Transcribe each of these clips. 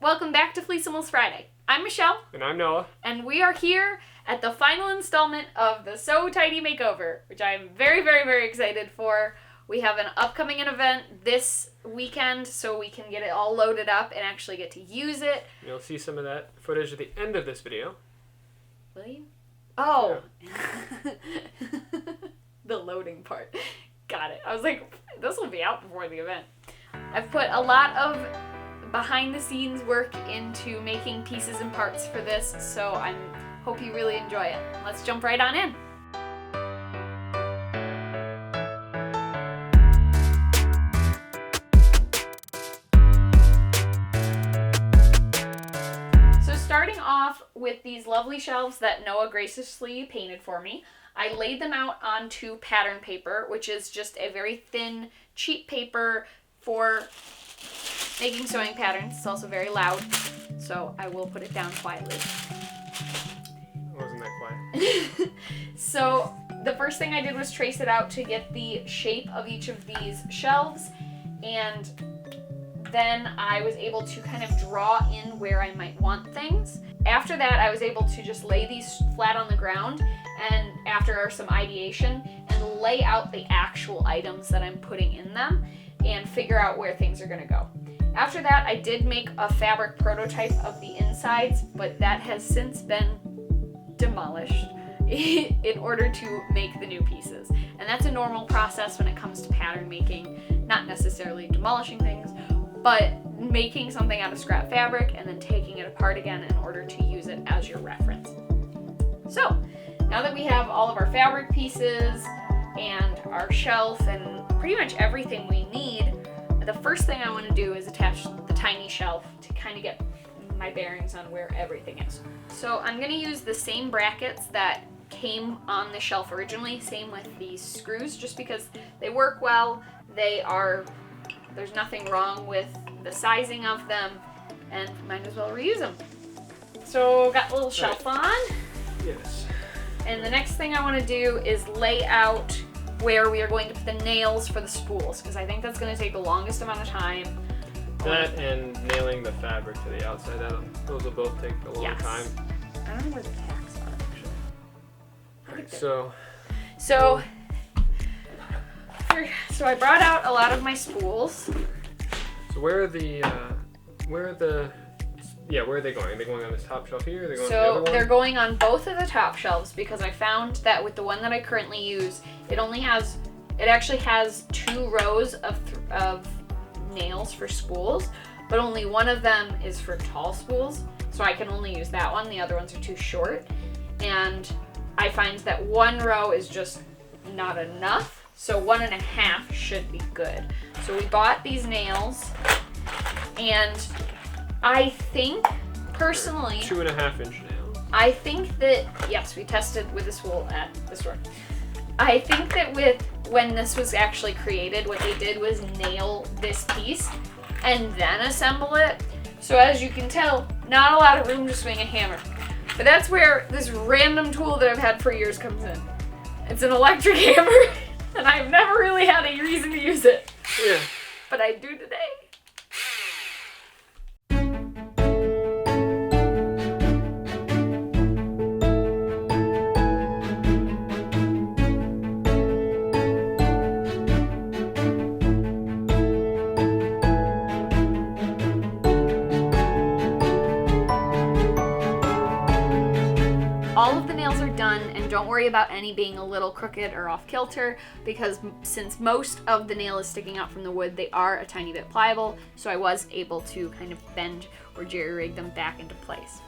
Welcome back to Fleecimals Friday. I'm Michelle. And I'm Noah. And we are here at the final installment of the So Tidy Makeover, which I am very, very, very excited for. We have an upcoming event this weekend, so we can get it all loaded up and actually get to use it. You'll see some of that footage at the end of this video. Will you? Oh. Yeah. The loading part. Got it. I was like, this will be out before the event. I've put a lot of behind the scenes work into making pieces and parts for this, so I hope you really enjoy it. Let's jump right on in. So starting off with these lovely shelves that Noah graciously painted for me, I laid them out onto pattern paper, which is just a very thin, cheap paper for making sewing patterns. It's also very loud, so I will put it down quietly. It wasn't that quiet. So the first thing I did was trace it out to get the shape of each of these shelves, and then I was able to kind of draw in where I might want things. After that, I was able to just lay these flat on the ground, and after some ideation, and lay out the actual items that I'm putting in them and figure out where things are gonna go. After that, I did make a fabric prototype of the insides, but that has since been demolished in order to make the new pieces. And that's a normal process when it comes to pattern making, not necessarily demolishing things, but making something out of scrap fabric and then taking it apart again in order to use it as your reference. So, now that we have all of our fabric pieces and our shelf and pretty much everything we need, the first thing I want to do is attach the tiny shelf to kind of get my bearings on where everything is. So I'm going to use the same brackets that came on the shelf originally, same with these screws, just because they work well. There's nothing wrong with the sizing of them, and might as well reuse them. So got the little shelf on. Yes. And the next thing I want to do is lay out where we are going to put the nails for the spools, because I think that's going to take the longest amount of time. That and nailing the fabric to the outside, those will both take a long time. I don't know where the tacks are, actually. Alright, so I brought out a lot of my spools. So where are they going? Are they going on this top shelf here? Are they going on the other one? They're going on both of the top shelves, because I found that with the one that I currently use, it actually has 2 rows of nails for spools, but only one of them is for tall spools, so I can only use that one. The other ones are too short, and I find that 1 row is just not enough, so 1.5 should be good. So we bought these nails, and I think, personally, 2.5-inch nails. I think that, yes, we tested with the spool at the store. I think that when this was actually created, what they did was nail this piece and then assemble it. So as you can tell, not a lot of room to swing a hammer. But that's where this random tool that I've had for years comes in. It's an electric hammer, and I've never really had a reason to use it. Yeah. But I do today. All of the nails are done, and don't worry about any being a little crooked or off kilter, because since most of the nail is sticking out from the wood, they are a tiny bit pliable, so I was able to kind of bend or jerry-rig them back into place.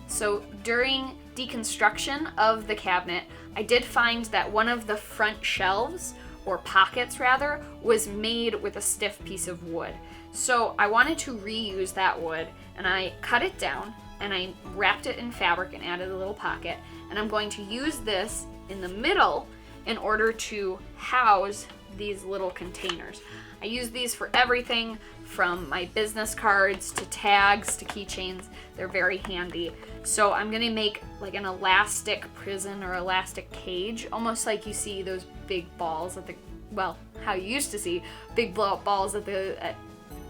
So during deconstruction of the cabinet, I did find that one of the front shelves, or pockets rather, was made with a stiff piece of wood. So I wanted to reuse that wood, and I cut it down, and I wrapped it in fabric and added a little pocket, and I'm going to use this in the middle in order to house these little containers. I use these for everything from my business cards to tags to keychains. They're very handy. So I'm gonna make like an elastic prison or elastic cage, almost like you see those big balls at the, well, how you used to see big blow up balls at the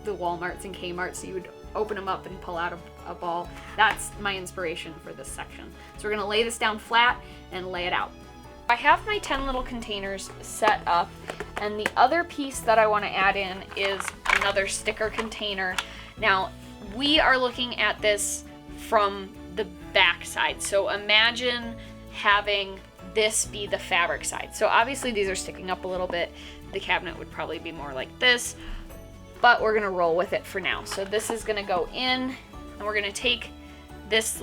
Walmarts and Kmarts. So you would open them up and pull out a ball. That's my inspiration for this section. So we're gonna lay this down flat and lay it out. I have my 10 little containers set up, and the other piece that I want to add in is another sticker container. Now, we are looking at this from the back side. So imagine having this be the fabric side. So obviously these are sticking up a little bit. The cabinet would probably be more like this, but we're gonna roll with it for now. So this is gonna go in, and we're gonna take this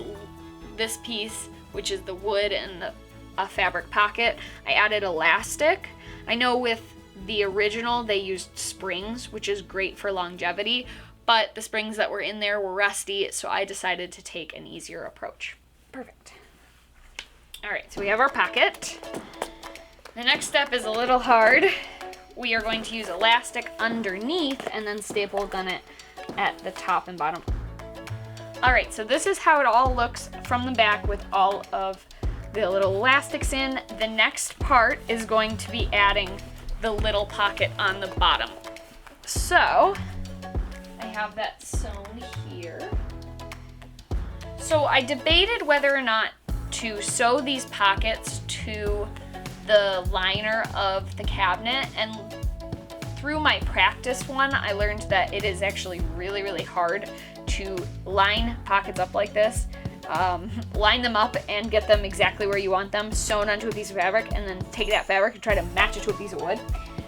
piece, which is the wood and a fabric pocket. I added elastic. I know with the original they used springs, which is great for longevity, but the springs that were in there were rusty, so I decided to take an easier approach. Perfect. All right, so we have our pocket. The next step is a little hard. We are going to use elastic underneath and then staple gun it at the top and bottom. All right, so this is how it all looks from the back with all of the little elastics in. The next part is going to be adding the little pocket on the bottom. So I have that sewn here. So I debated whether or not to sew these pockets to the liner of the cabinet, and through my practice one, I learned that it is actually really, really hard to line pockets up like this. Line them up and get them exactly where you want them sewn onto a piece of fabric, and then take that fabric and try to match it to a piece of wood.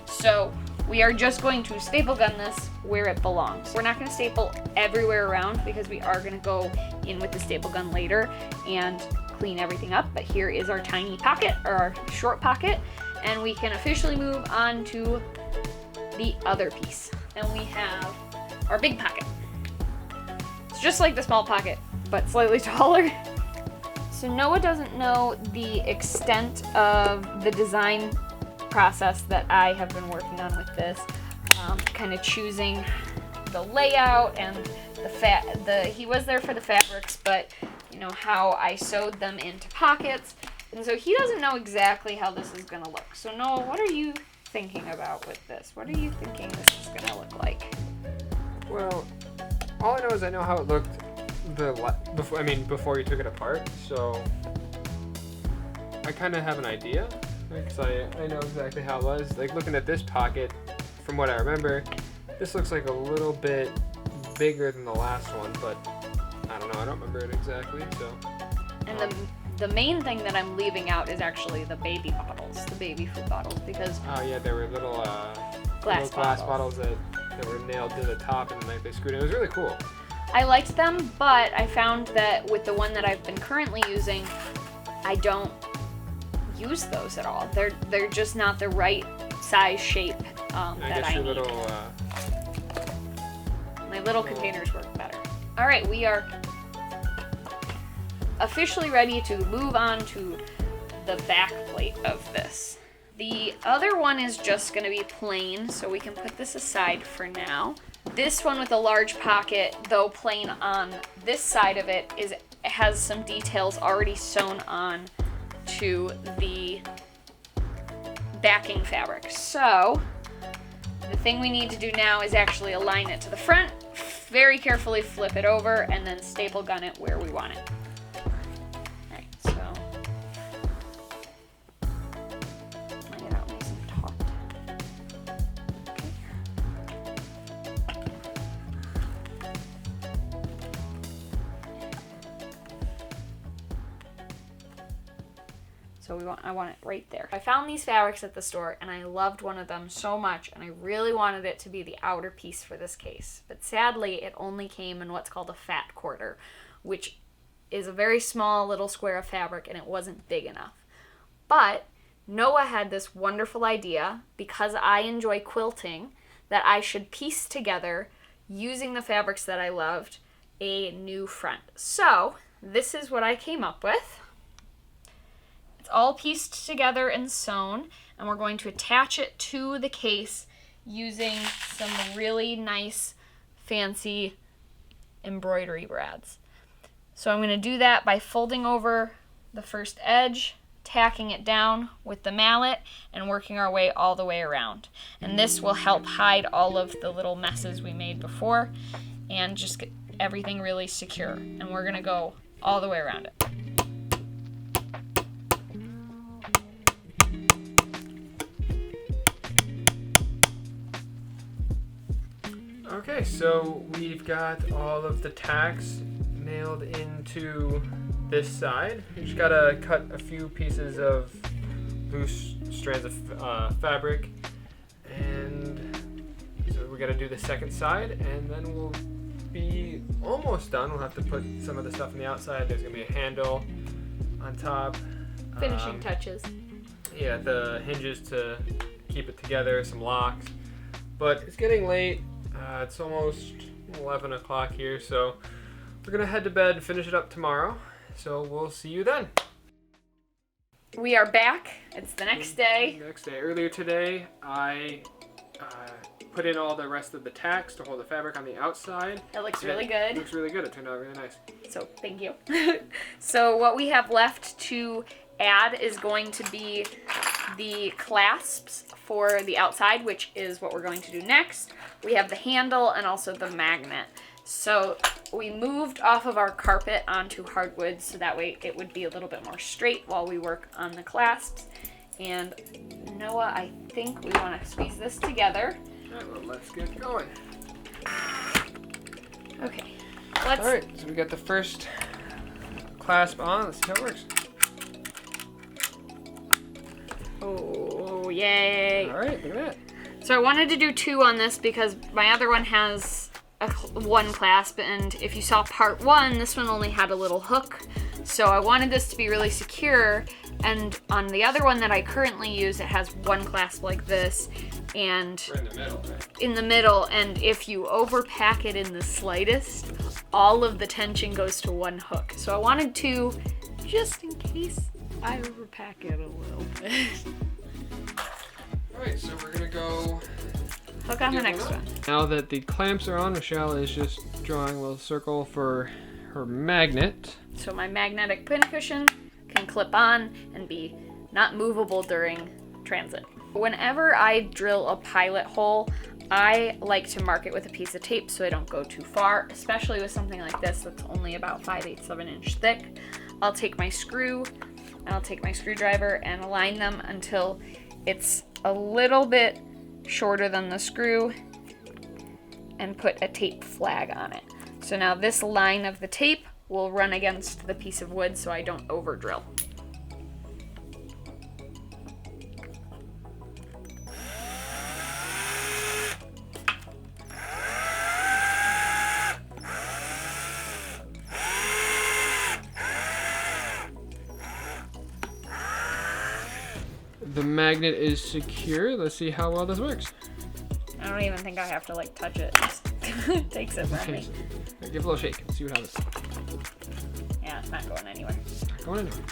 So we are just going to staple gun this where it belongs. We're not going to staple everywhere around because we are going to go in with the staple gun later and clean everything up. But here is our tiny pocket, or our short pocket, and we can officially move on to the other piece. And we have our big pocket. It's just like the small pocket, but slightly taller. So Noah doesn't know the extent of the design process that I have been working on with this, kind of choosing the layout and he was there for the fabrics, but you know how I sewed them into pockets, and so he doesn't know exactly how this is gonna look. So Noah, what are you thinking about with this? What are you thinking this is gonna look like? Well, all I know is I know how it looked before you took it apart, so I kind of have an idea. Because I know exactly how it was. Like, looking at this pocket, from what I remember, this looks like a little bit bigger than the last one, but I don't know, I don't remember it exactly, so. And the main thing that I'm leaving out is actually the baby bottles, the baby food bottles, because... Oh yeah, there were little glass bottles that were nailed to the top, and like they screwed in. It was really cool. I liked them, but I found that with the one that I've been currently using, I don't use those at all. They're just not the right size shape that I need. My little containers work better. All right, we are officially ready to move on to the back plate of this. The other one is just going to be plain, so we can put this aside for now. This one with a large pocket, though plain on this side of it, has some details already sewn on to the backing fabric. So the thing we need to do now is actually align it to the front, very carefully flip it over, and then staple gun it where we want it. Alright, so lay it out nice and taut. So I want it right there. I found these fabrics at the store and I loved one of them so much, and I really wanted it to be the outer piece for this case. But sadly, it only came in what's called a fat quarter, which is a very small little square of fabric, and it wasn't big enough. But Noah had this wonderful idea, because I enjoy quilting, that I should piece together, using the fabrics that I loved, a new front. So this is what I came up with. All pieced together and sewn, and we're going to attach it to the case using some really nice fancy embroidery brads. So I'm going to do that by folding over the first edge, tacking it down with the mallet, and working our way all the way around. And this will help hide all of the little messes we made before, and just everything really secure. And we're gonna go all the way around it. Okay, so we've got all of the tacks nailed into this side. We just gotta cut a few pieces of loose strands of fabric, and so we gotta do the second side, and then we'll be almost done. We'll have to put some of the stuff on the outside. There's gonna be a handle on top. Finishing touches. Yeah, the hinges to keep it together, some locks. But it's getting late. It's almost 11 o'clock here, so we're gonna head to bed and finish it up tomorrow. So we'll see you then. We are back. It's the next day. Earlier today, I put in all the rest of the tacks to hold the fabric on the outside. It looks really good. It looks really good. It turned out really nice. So thank you. So what we have left to add is going to be the clasps for the outside, which is what we're going to do next. We have the handle and also the magnet. So we moved off of our carpet onto hardwood so that way it would be a little bit more straight while we work on the clasps. And Noah, I think we want to squeeze this together. All right, well, let's get going. Okay. All right, so we got the first clasp on. Let's see how it works. Oh, yay. All right, look at that. So I wanted to do 2 on this because my other one has one clasp, and if you saw part 1, this one only had a little hook. So I wanted this to be really secure, and on the other one that I currently use, it has one clasp like this, and We're in the middle, right? in the middle, and if you overpack it in the slightest, all of the tension goes to one hook. So I wanted to, just in case I overpack it a little bit. All right, so we're gonna go Hook on the next one. Now that the clamps are on, Michelle is just drawing a little circle for her magnet. So my magnetic pincushion can clip on and be not movable during transit. Whenever I drill a pilot hole, I like to mark it with a piece of tape so I don't go too far, especially with something like this that's only about 5/8 of an inch thick. I'll take my screw and I'll take my screwdriver and align them until it's a little bit shorter than the screw and put a tape flag on it. So now this line of the tape will run against the piece of wood so I don't over drill. The magnet is secure. Let's see how well this works. I don't even think I have to like touch it. It takes it from me. So give it a little shake. See what happens. Yeah, it's not going anywhere. Not going anywhere.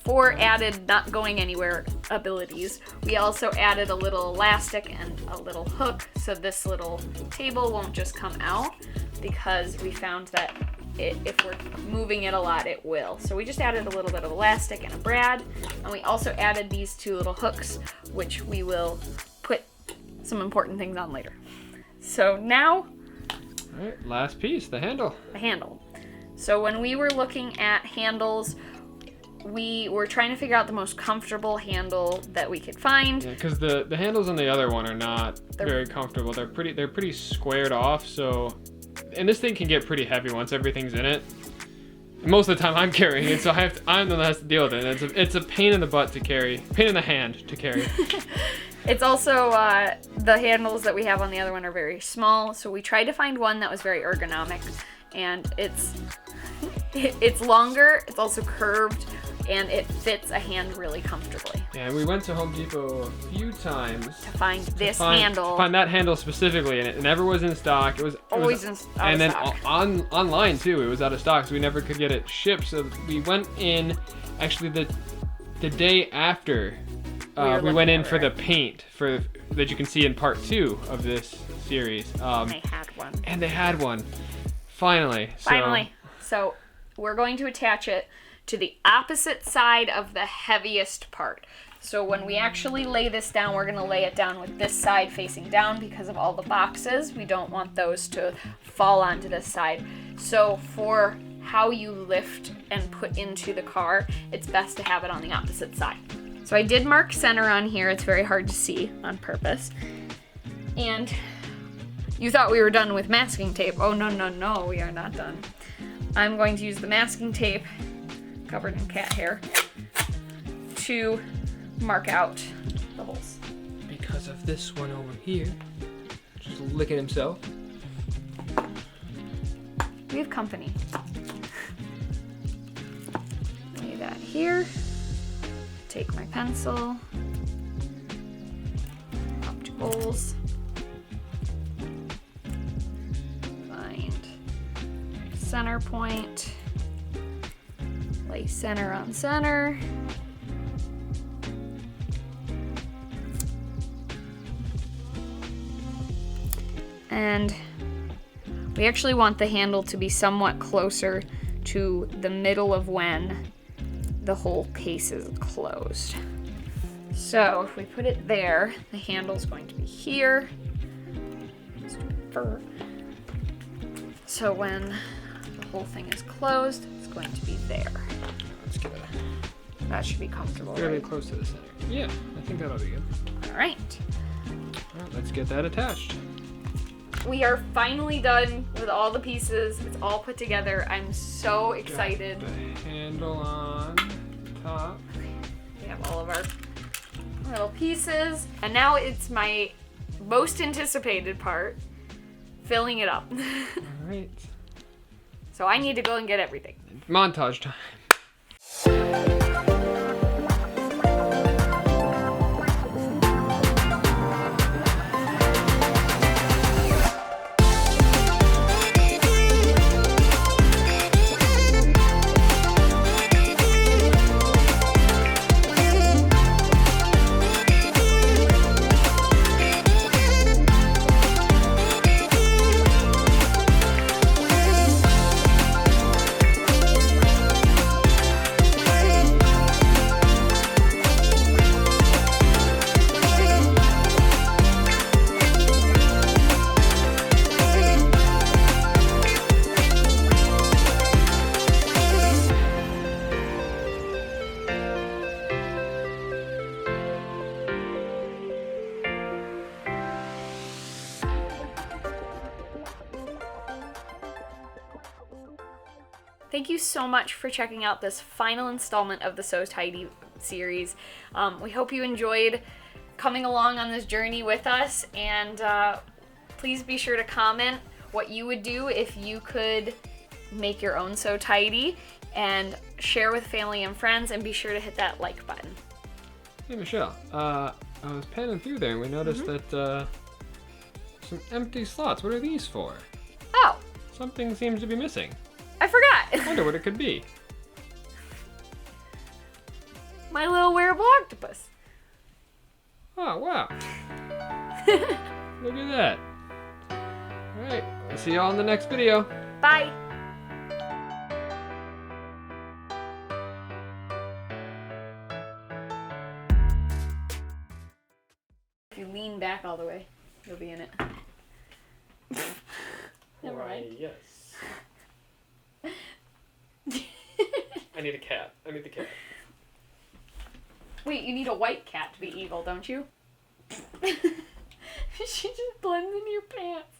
For added not going anywhere abilities, we also added a little elastic and a little hook so this little table won't just come out, because we found that if we're moving it a lot, it will. So we just added a little bit of elastic and a brad, and we also added these 2 little hooks, which we will put some important things on later. So now, all right, last piece, the handle. the handle. So when we were looking at handles, we were trying to figure out the most comfortable handle that we could find. Yeah, because the handles on the other one are not very comfortable. They're pretty squared off. So, and this thing can get pretty heavy once everything's in it. And most of the time I'm carrying it, so I'm the one that has to deal with it. And it's a pain in the butt to carry, pain in the hand to carry. It's also, the handles that we have on the other one are very small, so we tried to find one that was very ergonomic, and it's longer, it's also curved, and it fits a hand really comfortably. Yeah, and we went to Home Depot a few times To find this handle. To find that handle specifically, and it never was in stock. It was Always out and of then stock. Online too, it was out of stock, so we never could get it shipped. So we went in, actually the day after. We went in for the paint that you can see in part 2 of this series. They had one. And they had one. Finally. So we're going to attach it to the opposite side of the heaviest part. So when we actually lay this down, we're gonna lay it down with this side facing down because of all the boxes. We don't want those to fall onto this side. So for how you lift and put into the car, it's best to have it on the opposite side. So I did mark center on here. It's very hard to see on purpose. And you thought we were done with masking tape. Oh, no, we are not done. I'm going to use the masking tape, covered in cat hair, to mark out the holes. Because of this one over here, just licking himself. We have company. Lay that here. Take my pencil. Up to holes. Find center point. Lay center on center. And we actually want the handle to be somewhat closer to the middle of when the whole case is closed. So if we put it there, the handle's going to be here. So when the whole thing is closed, it's going to be there. Let's get it That should be comfortable, fairly right? close to the center. Yeah, I think that'll be good. All right. All right, let's get that attached. We are finally done with all the pieces. It's all put together. I'm so excited. Got the handle on top. We have all of our little pieces. And now it's my most anticipated part, filling it up. All right. So I need to go and get everything. Montage time. Thank you so much for checking out this final installment of the So Tidy series. We hope you enjoyed coming along on this journey with us, and please be sure to comment what you would do if you could make your own So Tidy, and share with family and friends, and be sure to hit that like button. Hey Michelle, I was panning through there and we noticed that some empty slots. What are these for? Oh, Something seems to be missing. I forgot. I wonder what it could be. My little wearable octopus. Oh, wow. Look at that. Alright, I'll see y'all in the next video. Bye. If you lean back all the way, you'll be in it. Never mind. Yes. I need a cat. I need the cat. Wait, you need a white cat to be evil, don't you? She just blends into your pants.